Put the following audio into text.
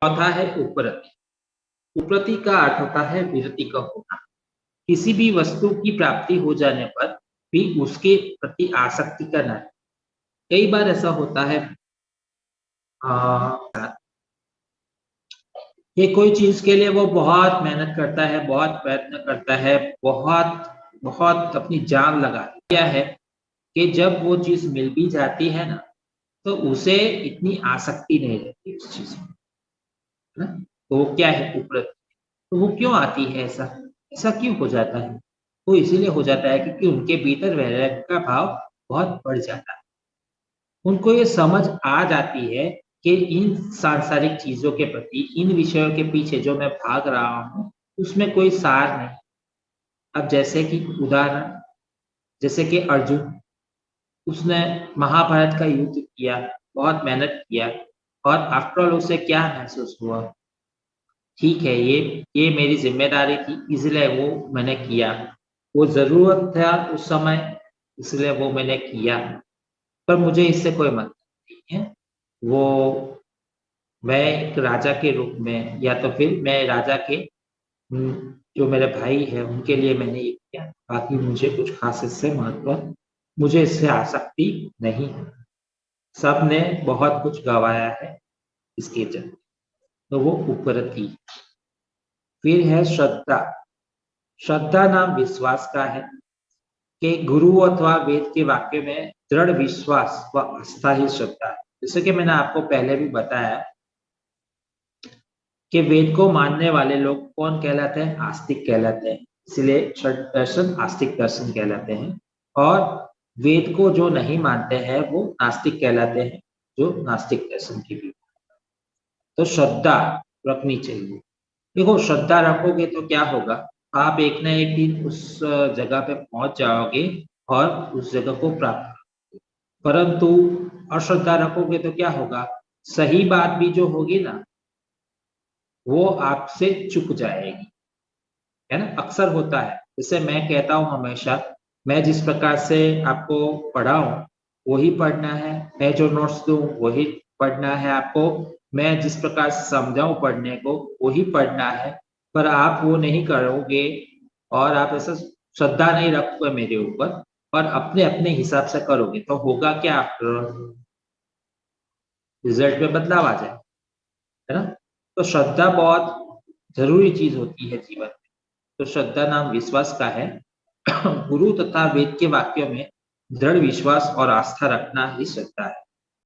चौथा है उपरति। उपरति का अर्थ होता है विरति का होना। किसी भी वस्तु की प्राप्ति हो जाने पर भी उसके प्रति आसक्ति का न। कई बार ऐसा होता है कि कोई चीज के लिए वो बहुत मेहनत करता है, बहुत प्रयत्न करता है, बहुत बहुत अपनी जान लगा दिया है कि जब वो चीज मिल भी जाती है ना, तो उसे इतनी आसक्ति नहीं रहती उस चीज में, है ना। तो वो क्या है उपरति। तो वो क्यों आती है, ऐसा ऐसा क्यों हो जाता है? वो इसीलिए हो जाता है क्योंकि उनके भीतर वैराग्य का भाव बहुत बढ़ जाता है। उनको ये समझ आ जाती है कि इन सांसारिक चीजों के प्रति, इन विषयों के पीछे जो मैं भाग रहा हूँ उसमें कोई सार नहीं। अब जैसे कि उदाहरण, जैसे कि अर्जुन, उसने महाभारत का युद्ध किया, बहुत मेहनत किया, और आफ्टर ऑल उसे क्या महसूस हुआ? ठीक है, ये मेरी जिम्मेदारी थी इसलिए वो मैंने किया, वो जरूरत था उस समय इसलिए वो मैंने किया, पर मुझे इससे कोई मतलब नहीं है। वो मैं एक राजा के रूप में, या तो फिर मैं राजा के जो मेरे भाई है उनके लिए मैंने ये किया, बाकी मुझे कुछ खास इससे महत्व, मुझे इससे आसक्ति नहीं है। सबने बहुत कुछ गवाया है इसके चलते, तो वो उपरति। फिर है श्रद्धा। श्रद्धा नाम विश्वास का है कि गुरु अथवा वेद के वाक्य में दृढ़ विश्वास व आस्था ही श्रद्धा है। जैसे कि मैंने आपको पहले भी बताया कि वेद को मानने वाले लोग कौन कहलाते हैं? आस्तिक कहलाते हैं। इसलिए षट दर्शन आस्तिक दर्शन कहलाते हैं। और वेद को जो नहीं मानते हैं वो नास्तिक कहलाते हैं, जो नास्तिक दर्शन की भी। तो श्रद्धा रखनी चाहिए। देखो, श्रद्धा रखोगे तो क्या होगा, आप एक ना एक दिन उस जगह पे पहुंच जाओगे और उस जगह को प्राप्त करोगे। परंतु अश्रद्धा रखोगे तो क्या होगा, सही बात भी जो होगी ना वो आपसे चुक जाएगी, है ना। अक्सर होता है, जैसे मैं कहता हूँ हमेशा, मैं जिस प्रकार से आपको पढ़ाऊं वही पढ़ना है, मैं जो नोट्स दूं वही पढ़ना है आपको, मैं जिस प्रकार से समझाऊं पढ़ने को वही पढ़ना है, पर आप वो नहीं करोगे और आप ऐसा श्रद्धा नहीं रखोगे मेरे ऊपर और अपने अपने हिसाब से करोगे, तो होगा क्या, आफ्टर रिजल्ट में बदलाव आ जाए, है ना। तो श्रद्धा बहुत जरूरी चीज होती है जीवन में। तो श्रद्धा नाम विश्वास का है। गुरु तथा वेद के वाक्यों में दृढ़ विश्वास और आस्था रखना ही श्रद्धा है।